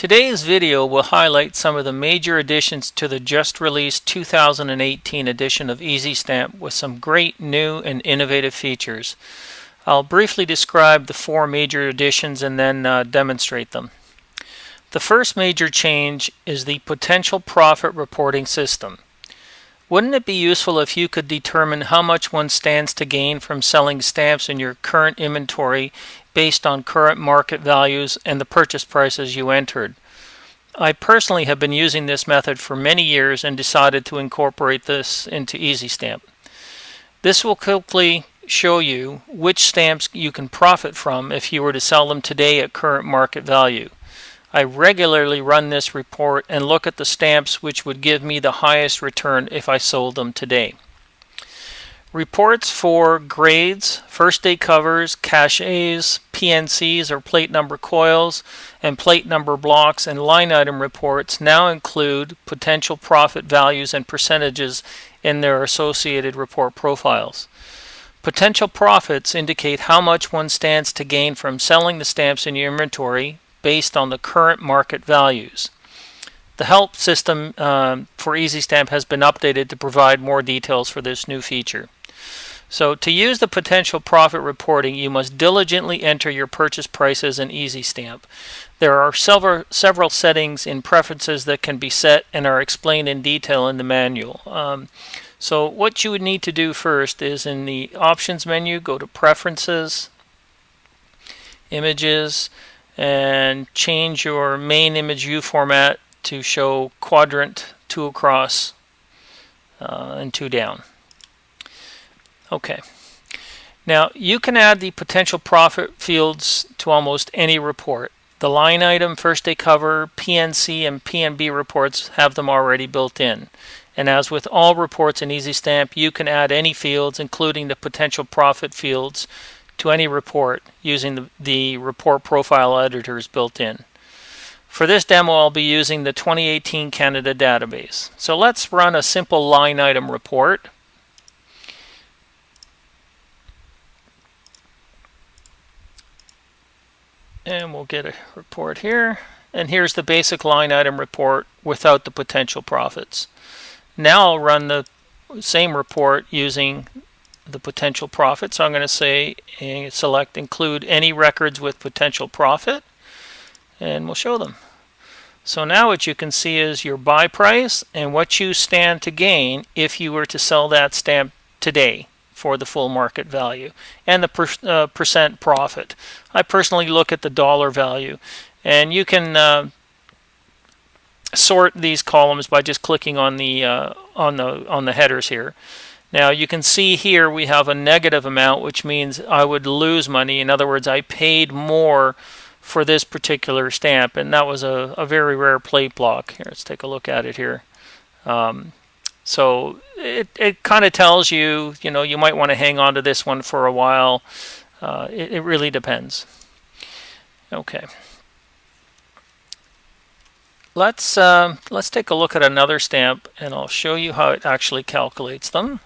Today's video will highlight some of the major additions to the just released 2018 edition of EzStamp with some great new and innovative features. I'll briefly describe the four major additions and then demonstrate them. The first major change is the potential profit reporting system. Wouldn't it be useful if you could determine how much one stands to gain from selling stamps in your current inventory based on current market values and the purchase prices you entered? I personally have been using this method for many years and decided to incorporate this into EzStamp. This will quickly show you which stamps you can profit from if you were to sell them today at current market value. I regularly run this report and look at the stamps which would give me the highest return if I sold them today. Reports for grades, first day covers, cachets, PNCs or plate number coils, and plate number blocks and line item reports now include potential profit values and percentages in their associated report profiles. Potential profits indicate how much one stands to gain from selling the stamps in your inventory based on the current market values. The help system for EzStamp has been updated to provide more details for this new feature. So to use the potential profit reporting, you must diligently enter your purchase prices in EzStamp. There are several settings in preferences that can be set and are explained in detail in the manual. So what you would need to do first is in the options menu, go to preferences, images, and change your main image view format to show quadrant, 2 across, and 2 down. Okay. Now you can add the potential profit fields to almost any report. The line item, first day cover, PNC, and PNB reports have them already built in. And as with all reports in EzStamp, you can add any fields, including the potential profit fields, to any report using the report profile editors built in. For this demo, I'll be using the 2018 Canada database. So let's run a simple line item report. And we'll get a report here. And here's the basic line item report without the potential profits. Now I'll run the same report using the potential profit. So I'm going to say select include any records with potential profit, and we'll show them. So now what you can see is your buy price and what you stand to gain if you were to sell that stamp today for the full market value, and the percent profit. I personally look at the dollar value, and you can sort these columns by just clicking on the headers here. Now you can see here we have a negative amount, which means I would lose money. In other words, I paid more for this particular stamp, and that was a very rare plate block. Here, let's take a look at it here. So it kind of tells you, you might want to hang on to this one for a while. It really depends. Okay. Let's take a look at another stamp, and I'll show you how it actually calculates them.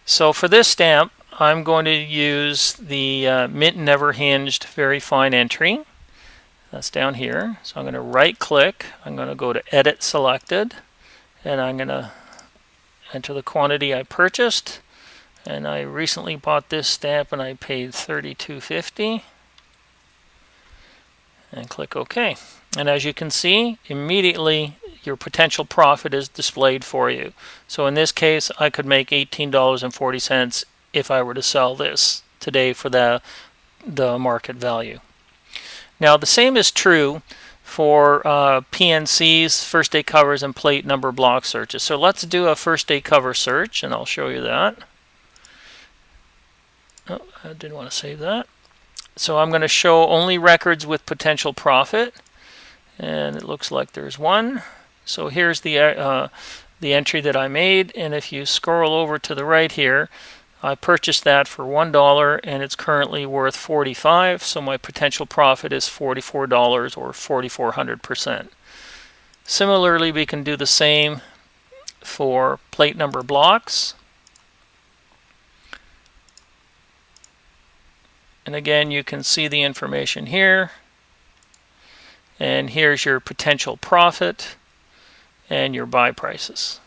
So for this stamp, I'm going to use the Mint Never Hinged Very Fine Entry. That's down here. So I'm going to right click. I'm going to go to Edit Selected, and I'm going to enter the quantity I purchased. And I recently bought this stamp and I paid $32.50. And click OK. And as you can see, immediately your potential profit is displayed for you. So in this case, I could make $18.40 if I were to sell this today for the market value. Now the same is true for PNCs, first day covers, and plate number block searches. So let's do a first day cover search, and I'll show you that. Oh, I didn't want to save that. So I'm going to show only records with potential profit, and it looks like there's one. So here's the entry that I made, and if you scroll over to the right here, I purchased that for $1 and it's currently worth $45, so my potential profit is $44 or 4,400%. Similarly, we can do the same for plate number blocks. And again, you can see the information here. And here's your potential profit and your buy prices.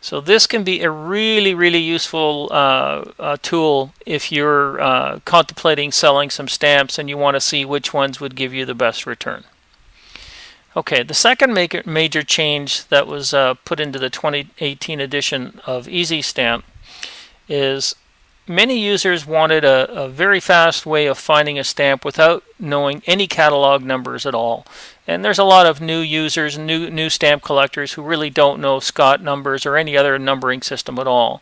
So this can be a really useful tool if you're contemplating selling some stamps and you want to see which ones would give you the best return. Okay, the second major change that was put into the 2018 edition of EzStamp is many users wanted a very fast way of finding a stamp without knowing any catalog numbers at all. And there's a lot of new users, new stamp collectors who really don't know Scott numbers or any other numbering system at all.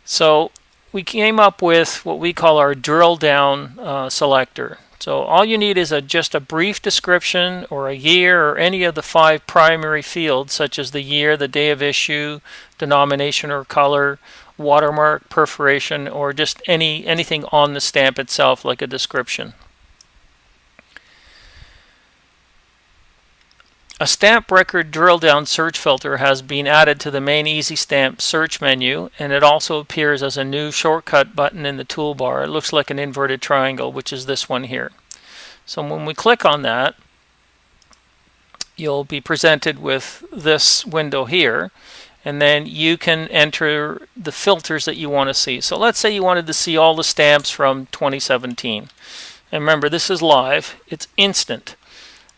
So we came up with what we call our drill down selector. So all you need is just a brief description or a year or any of the 5 primary fields, such as the year, the day of issue, denomination or color, watermark, perforation, or just anything on the stamp itself, like a description. A stamp record drill down search filter has been added to the main EzStamp search menu, and it also appears as a new shortcut button in the toolbar. It looks like an inverted triangle, which is this one here. So when we click on that, you'll be presented with this window here, and then you can enter the filters that you want to see. So let's say you wanted to see all the stamps from 2017. And remember, this is live. It's instant.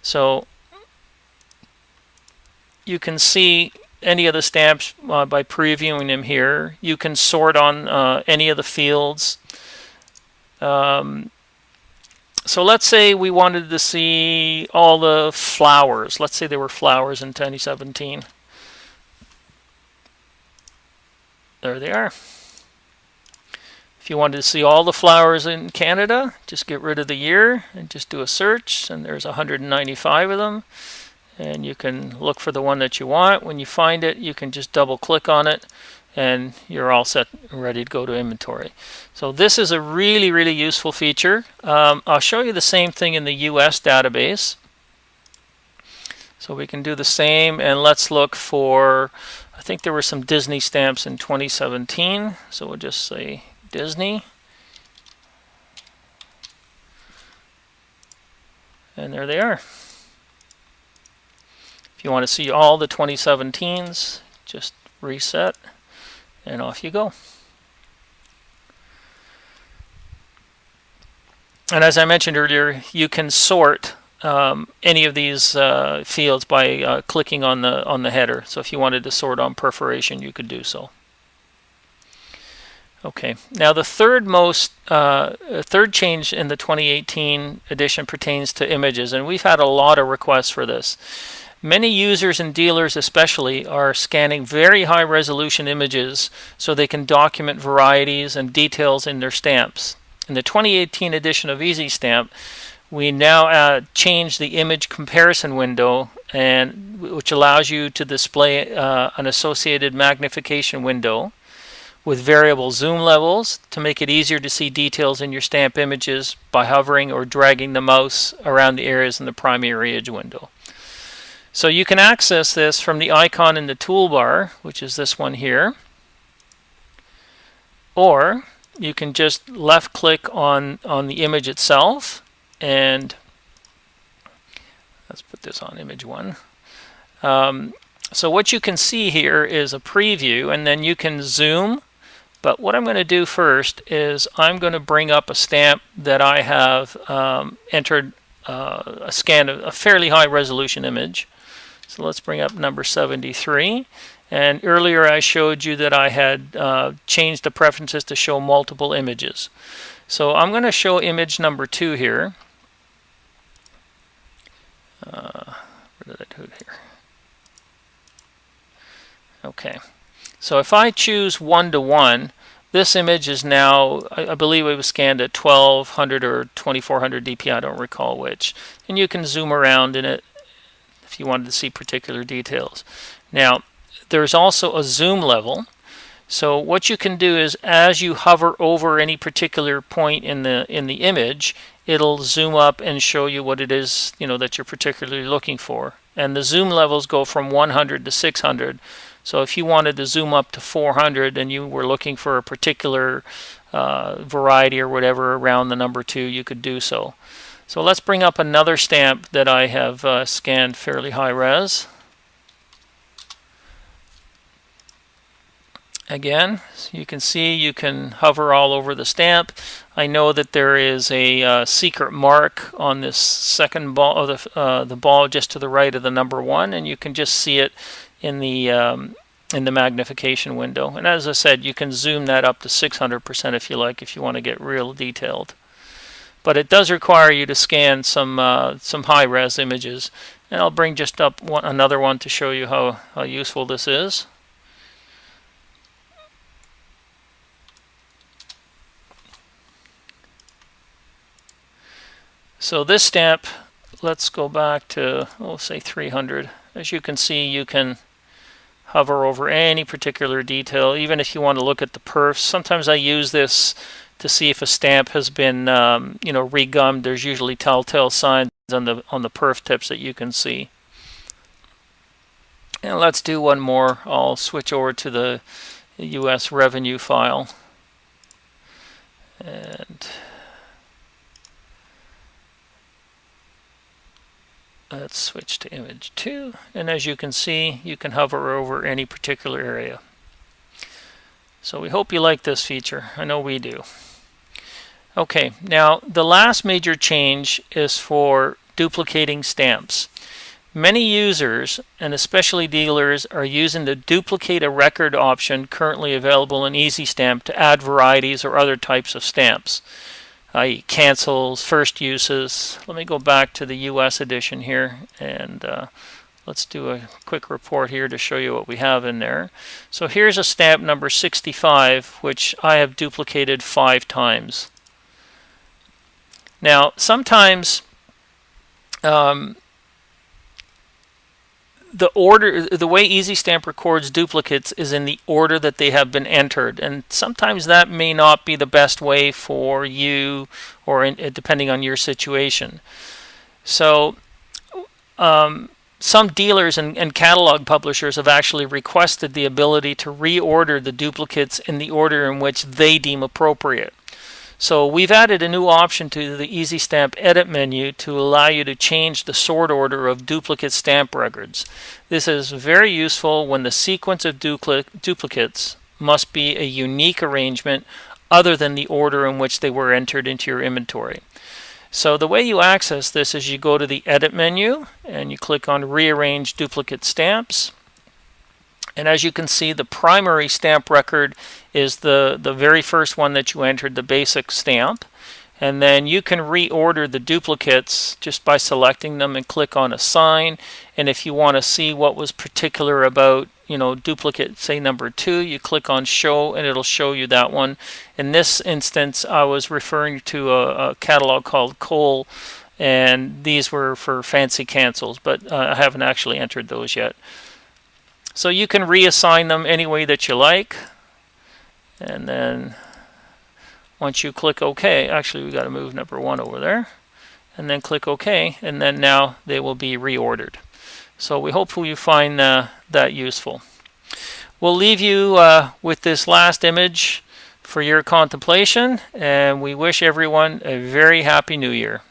So you can see any of the stamps by previewing them here. You can sort on any of the fields. So let's say we wanted to see all the flowers. Let's say there were flowers in 2017. There they are. If you wanted to see all the flowers in Canada, just get rid of the year and just do a search, and there's 195 of them. And you can look for the one that you want. When you find it, you can just double click on it and you're all set and ready to go to inventory. So this is a really useful feature. I'll show you the same thing in the US database. So we can do the same, and let's look for, I think there were some Disney stamps in 2017. So we'll just say Disney. And there they are. If you want to see all the 2017s, just reset and off you go. And as I mentioned earlier, you can sort any of these fields by clicking on the header. So if you wanted to sort on perforation, you could do so. Okay, now the third change in the 2018 edition pertains to images, and we've had a lot of requests for this. Many users and dealers especially are scanning very high resolution images so they can document varieties and details in their stamps. In the 2018 edition of EzStamp, we now changed the image comparison window, which allows you to display an associated magnification window with variable zoom levels to make it easier to see details in your stamp images by hovering or dragging the mouse around the areas in the primary image window. So you can access this from the icon in the toolbar, which is this one here, or you can just left click on the image itself, and let's put this on image 1. So what you can see here is a preview, and then you can zoom. But what I'm going to do first is I'm going to bring up a stamp that I have entered a scan of a fairly high resolution image. So let's bring up number 73. And earlier I showed you that I had changed the preferences to show multiple images. So I'm going to show image number 2 here. Where did I do it here? Okay. So if I choose 1:1, this image is now, I believe it was scanned at 1200 or 2400 dpi, I don't recall which. And you can zoom around in it if you wanted to see particular details. Now, there's also a zoom level. So what you can do is, as you hover over any particular point in the image, it'll zoom up and show you what it is, that you're particularly looking for. And the zoom levels go from 100 to 600. So if you wanted to zoom up to 400 and you were looking for a particular variety or whatever around the number 2, you could do so. So let's bring up another stamp that I have scanned fairly high res. Again, you can see you can hover all over the stamp. I know that there is a secret mark on this second ball, the ball just to the right of the number 1, and you can just see it in the magnification window. And as I said, you can zoom that up to 600% if you like, if you want to get real detailed. But it does require you to scan some high-res images, and I'll bring just up another one to show you how useful this is. So this stamp, let's go back to, say 300. As you can see, you can hover over any particular detail, even if you want to look at the perfs. Sometimes I use this to see if a stamp has been, regummed. There's usually telltale signs on the perf tips that you can see. And let's do one more. I'll switch over to the US revenue file. And let's switch to image 2, and as you can see, you can hover over any particular area. So we hope you like this feature. I know we do. Okay, now the last major change is for duplicating stamps. Many users, and especially dealers, are using the duplicate a record option currently available in EzStamp to add varieties or other types of stamps, i.e. cancels, first uses. Let me go back to the US edition here, and let's do a quick report here to show you what we have in there. So here's a stamp number 65, which I have duplicated 5 times. Now, sometimes the way EzStamp records duplicates is in the order that they have been entered, and sometimes that may not be the best way for you, or depending on your situation. So some dealers and catalog publishers have actually requested the ability to reorder the duplicates in the order in which they deem appropriate. So we've added a new option to the EzStamp edit menu to allow you to change the sort order of duplicate stamp records. This is very useful when the sequence of duplicates must be a unique arrangement other than the order in which they were entered into your inventory. So the way you access this is you go to the edit menu and you click on rearrange duplicate stamps. And as you can see, the primary stamp record is the very first one that you entered, the basic stamp. And then you can reorder the duplicates just by selecting them and click on assign. And if you want to see what was particular about, duplicate, say number 2, you click on show and it'll show you that one. In this instance, I was referring to a catalog called Cole, and these were for fancy cancels, but I haven't actually entered those yet. So you can reassign them any way that you like. And then once you click OK, actually we got to move number 1 over there, and then click OK, and then now they will be reordered. So we hope you find that useful. We'll leave you with this last image for your contemplation, and we wish everyone a very happy New Year.